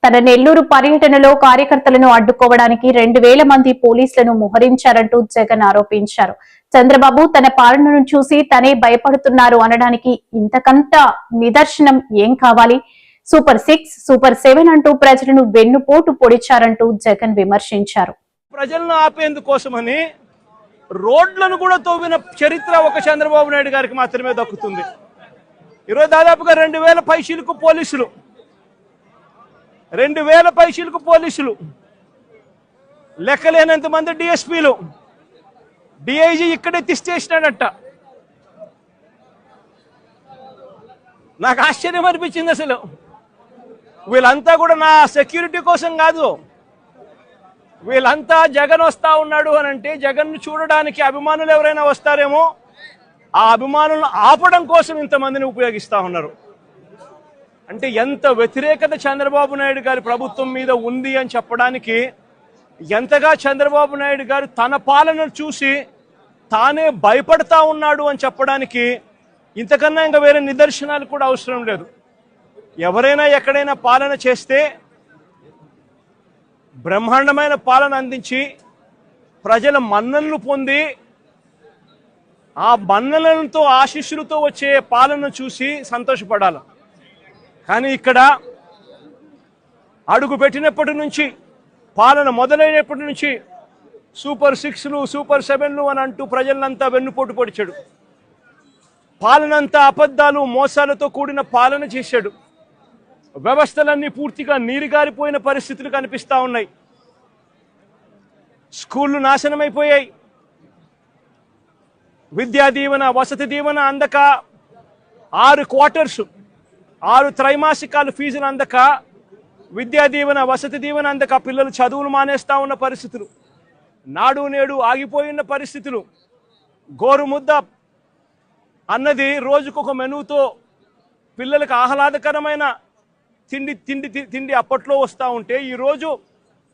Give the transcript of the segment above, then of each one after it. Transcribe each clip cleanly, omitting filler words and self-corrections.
తన నెల్లూరు పర్యటనలో కార్యకర్తలను అడ్డుకోవడానికి 2000 మంది పోలీసులను మోహరించారంటూ జగన్ ఆరోపించారు. చంద్రబాబు తన పాలనను చూసి తనే భయపడుతున్నారు అనడానికి ఇంతకంత నిదర్శనం ఏం కావాలి? సూపర్ 6, సూపర్ 7 అంటూ ప్రజలను వెన్నుపోటు పొడిచారంటూ జగన్ విమర్శించారు. ప్రజలను ఆపేందుకోసమని రోడ్లను కూడా తవ్విన చరిత్ర ఒక చంద్రబాబు నాయుడు గారికి మాత్రమే దక్కుతుంది. ఈరోజు దాదాపుగా 2000 పైచీలకు పోలీసులు, 2000 పైచీలకు పోలీసులు, లెక్కలేనంత మంది డిఎస్పీలు, డిఐజీ ఇక్కడే తిష్టేసినాడట. నాకు ఆశ్చర్యం అనిపించింది. అసలు వీళ్ళంతా కూడా నా సెక్యూరిటీ కోసం కాదు, వీళ్ళంతా జగన్ వస్తా ఉన్నాడు అని అంటే జగన్ చూడడానికి అభిమానులు ఎవరైనా వస్తారేమో, ఆ అభిమానులను ఆపడం కోసం ఇంతమందిని ఉపయోగిస్తా ఉన్నారు. అంటే ఎంత వ్యతిరేకత చంద్రబాబు నాయుడు గారి ప్రభుత్వం మీద ఉంది అని చెప్పడానికి, ఎంతగా చంద్రబాబు నాయుడు గారు తన పాలనను చూసి తానే భయపడతా ఉన్నాడు అని చెప్పడానికి ఇంతకన్నా ఇంకా వేరే నిదర్శనాలు కూడా అవసరం లేదు. ఎవరైనా ఎక్కడైనా పాలన చేస్తే బ్రహ్మాండమైన పాలన అందించి ప్రజల మన్ననలు పొంది ఆ మన్ననలతో ఆశీస్సులతో వచ్చే పాలనను చూసి సంతోషపడాలి. కానీ ఇక్కడ అడుగు పెట్టినప్పటి నుంచి, పాలన మొదలైనప్పటి నుంచి సూపర్ 6లు, సూపర్ 7లు అని అంటూ ప్రజలంతా వెన్నుపోటు పొడిచాడు. పాలనంతా అబద్ధాలు, మోసాలతో కూడిన పాలన చేశాడు. వ్యవస్థలన్నీ పూర్తిగా నీరుగారిపోయిన పరిస్థితులు కనిపిస్తా ఉన్నాయి. స్కూళ్లు నాశనమైపోయాయి. విద్యా దీవెన, వసతి దీవెన అందక 6 క్వార్టర్స్, 6 త్రైమాసికాలు ఫీజులు అందక, విద్యా దీవెన, వసతి దీవెన అందక పిల్లలు చదువులు మానేస్తా ఉన్న పరిస్థితులు, నాడు నేడు ఆగిపోయిన పరిస్థితులు, గోరుముద్ద అన్నది రోజుకొక మెనూతో పిల్లలకు ఆహ్లాదకరమైన తిండి అప్పట్లో వస్తూ ఉంటే, ఈరోజు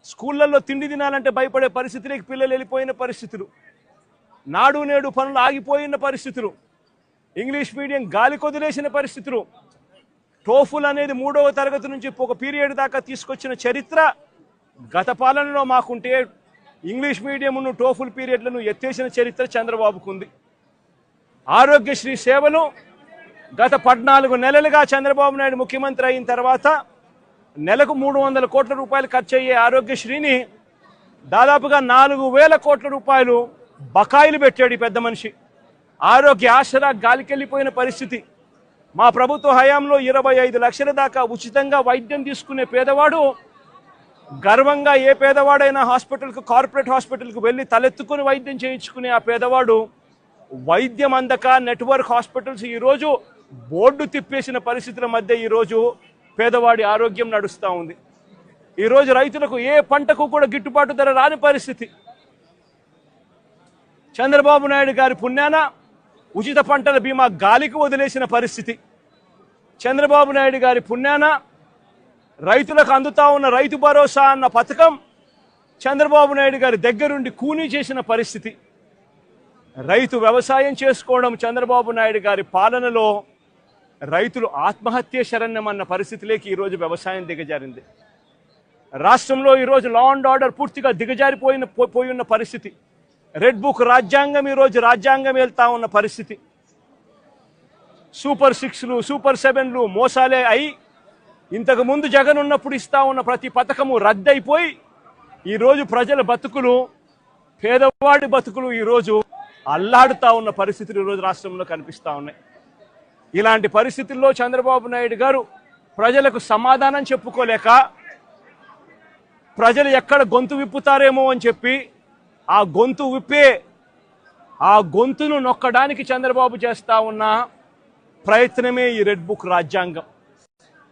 స్కూళ్ళల్లో తిండి తినాలంటే భయపడే పరిస్థితులకి పిల్లలు వెళ్ళిపోయిన పరిస్థితులు, నాడు నేడు పనులు ఆగిపోయిన పరిస్థితులు, ఇంగ్లీష్ మీడియం గాలి కొదిలేసిన పరిస్థితులు, టోఫుల్ అనేది 3వ తరగతి నుంచి ఒక పీరియడ్ దాకా తీసుకొచ్చిన చరిత్ర గత పాలనలో మాకుంటే, ఇంగ్లీష్ మీడియంను టోఫుల్ పీరియడ్లను ఎత్తేసిన చరిత్ర చంద్రబాబుకు ఉంది. ఆరోగ్యశ్రీ సేవలు గత 14 నెలలుగా చంద్రబాబు నాయుడు ముఖ్యమంత్రి అయిన తర్వాత నెలకు 300 కోట్ల రూపాయలు ఖర్చు అయ్యే ఆరోగ్యశ్రీని దాదాపుగా 4000 కోట్ల రూపాయలు బకాయిలు పెట్టాడు ఈ పెద్ద మనిషి. ఆరోగ్య ఆసరా గాలికెళ్ళిపోయిన పరిస్థితి. మా ప్రభుత్వ హయాంలో 25 లక్షల దాకా ఉచితంగా వైద్యం తీసుకునే పేదవాడు గర్వంగా, ఏ పేదవాడైనా హాస్పిటల్కు, కార్పొరేట్ హాస్పిటల్కు వెళ్ళి తలెత్తుకుని వైద్యం చేయించుకునే ఆ పేదవాడు వైద్యం అందక నెట్వర్క్ హాస్పిటల్స్ ఈరోజు బోర్డు తిప్పేసిన పరిస్థితుల మధ్య ఈరోజు పేదవాడి ఆరోగ్యం నడుస్తూ ఉంది. ఈరోజు రైతులకు ఏ పంటకు కూడా గిట్టుబాటు ధర రాని పరిస్థితి. చంద్రబాబు నాయుడు గారి పుణ్యాన ఉచిత పంటల బీమా గాలికి వదిలేసిన పరిస్థితి. చంద్రబాబు నాయుడు గారి పుణ్యాన రైతులకు అందుతా ఉన్న రైతు భరోసా అన్న పథకం చంద్రబాబు నాయుడు గారి దగ్గరుండి కూనీ చేసిన పరిస్థితి. రైతు వ్యవసాయం చేసుకోవడం చంద్రబాబు నాయుడు గారి పాలనలో రైతులు ఆత్మహత్య శరణ్యమన్న పరిస్థితిలోకి ఈరోజు వ్యవసాయం దిగజారింది. రాష్ట్రంలో ఈరోజు లా అండ్ ఆర్డర్ పూర్తిగా పోయిన పరిస్థితి. రెడ్ బుక్ రాజ్యాంగం ఈరోజు రాజ్యాంగం వెళ్తా ఉన్న పరిస్థితి. సూపర్ 6లు, సూపర్ 7లు మోసాలే అయి, ఇంతకు ముందు జగన్ ఉన్నప్పుడు ఇస్తా ఉన్న ప్రతి పథకము రద్దయిపోయి ఈరోజు ప్రజల బతుకులు, పేదవాడి బతుకులు ఈరోజు అల్లాడుతా ఉన్న పరిస్థితులు ఈరోజు రాష్ట్రంలో కనిపిస్తూ ఉన్నాయి. ఇలాంటి పరిస్థితుల్లో చంద్రబాబు నాయుడు గారు ప్రజలకు సమాధానం చెప్పుకోలేక, ప్రజలు ఎక్కడ గొంతు విప్పుతారేమో అని చెప్పి ఆ గొంతును నొక్కడానికి చంద్రబాబు చేస్తా ఉన్న ప్రయత్నమే ఈ రెడ్ బుక్ రాజ్యాంగం.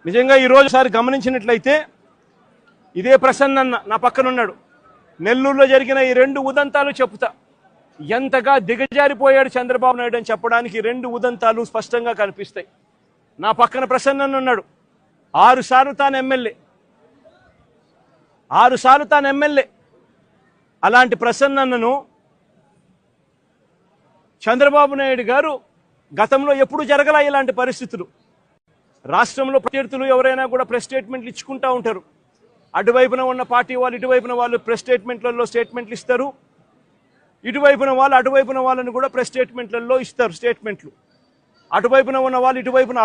నిజంగా ఈరోజు సారి గమనించినట్లయితే, ఇదే ప్రసన్న నా పక్కన ఉన్నాడు, నెల్లూరులో జరిగిన ఈ 2 ఉదంతాలు చెప్తా. ఎంతగా దిగజారిపోయాడు చంద్రబాబు నాయుడు అని చెప్పడానికి 2 ఉదంతాలు స్పష్టంగా కనిపిస్తాయి. నా పక్కన ప్రసన్న ఉన్నాడు. 6 సార్లు తాను ఎమ్మెల్యే. అలాంటి ప్రసన్నను చంద్రబాబు నాయుడు గారు గతంలో ఎప్పుడు జరగలా ఇలాంటి పరిస్థితులు. రాష్ట్రంలో ప్రత్యర్థులు ఎవరైనా కూడా ప్రెస్ స్టేట్మెంట్లు ఇచ్చుకుంటూ ఉంటారు. అటువైపున ఉన్న పార్టీ వాళ్ళు ఇటువైపున వాళ్ళు ప్రెస్ స్టేట్మెంట్లలో స్టేట్మెంట్లు ఇస్తారు, ఇటువైపున వాళ్ళు అటువైపున వాళ్ళని కూడా ప్రెస్ స్టేట్మెంట్లలో ఇస్తారు స్టేట్మెంట్లు. అటువైపున ఉన్న వాళ్ళు ఇటువైపున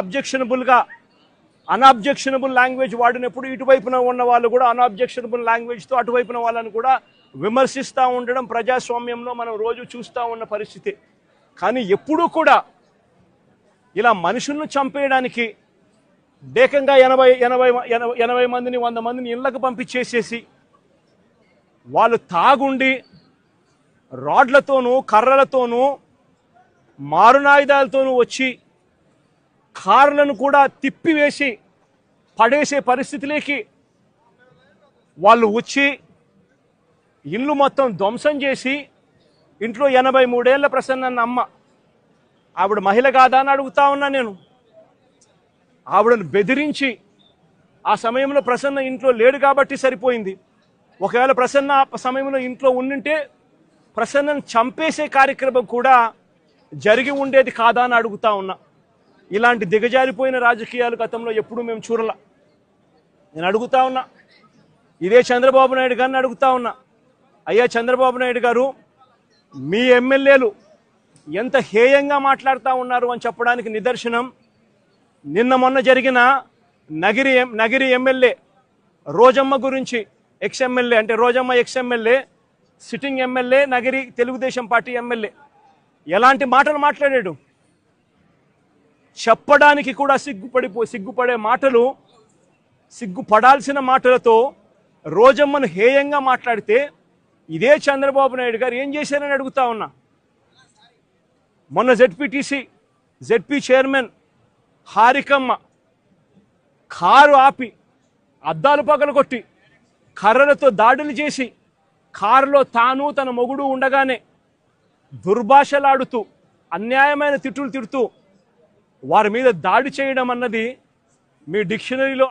అన్అబ్జెక్షనబుల్ లాంగ్వేజ్ వాడినప్పుడు ఇటువైపున ఉన్న వాళ్ళు కూడా అన్అబ్జెక్షనబుల్ లాంగ్వేజ్తో అటువైపున వాళ్ళని కూడా విమర్శిస్తూ ఉండడం ప్రజాస్వామ్యంలో మనం రోజు చూస్తూ ఉన్న పరిస్థితి. కానీ ఎప్పుడూ కూడా ఇలా మనుషులను చంపేయడానికి ఏకంగా 80 మందిని 100 మందిని ఇళ్లకు పంపించేసేసి వాళ్ళు తాగుండి రాడ్లతోనూ కర్రలతోనూ మారునాయుధాలతోనూ వచ్చి కార్లను కూడా తిప్పివేసి పడేసే పరిస్థితిలోకి వాళ్ళు వచ్చి ఇల్లు మొత్తం ధ్వంసం చేసి ఇంట్లో 83 ఏళ్ల ప్రసన్న అమ్మ, ఆవిడ మహిళ కాదా అని అడుగుతా ఉన్నా నేను. ఆవిడను బెదిరించి ఆ సమయంలో ప్రసన్న ఇంట్లో లేడు కాబట్టి సరిపోయింది. ఒకవేళ ప్రసన్న ఆ సమయంలో ఇంట్లో ఉండింటే ప్రసన్నను చంపేసే కార్యక్రమం కూడా జరిగి ఉండేది కాదా అని అడుగుతా ఉన్నా. ఇలాంటి దిగజారిపోయిన రాజకీయాలు గతంలో ఎప్పుడూ మేము చూడలా. నేను అడుగుతా ఉన్నా, ఇదే చంద్రబాబు నాయుడు గారిని అడుగుతా ఉన్నా, అయ్యా చంద్రబాబు నాయుడు గారు, మీ ఎమ్మెల్యేలు ఎంత హేయంగా మాట్లాడుతూ ఉన్నారు అని చెప్పడానికి నిదర్శనం నిన్న మొన్న జరిగిన నగిరి ఎమ్మెల్యే రోజమ్మ గురించి, ఎక్స్ ఎమ్మెల్యే అంటే Rojamma ex MLA, sitting MLA, Nagiri Telugu Desam party MLA ఎలాంటి మాటలు మాట్లాడాడు. చెప్పడానికి కూడా సిగ్గుపడే మాటలు, సిగ్గుపడాల్సిన మాటలతో రోజమ్మను హేయంగా మాట్లాడితే ఇదే చంద్రబాబు నాయుడు గారు ఏం చేశారని అడుగుతా ఉన్నా. మొన్న జెడ్పీ చైర్మన్ హారికమ్మ కారు ఆపి అద్దాలు పగలగొట్టి కర్రలతో దాడులు చేసి కారులో తాను తన మొగుడు ఉండగానే దుర్భాషలాడుతూ అన్యాయమైన తిట్టులు తిడుతూ వారి మీద దాడి చేయడం అన్నది మీ డిక్షనరీలో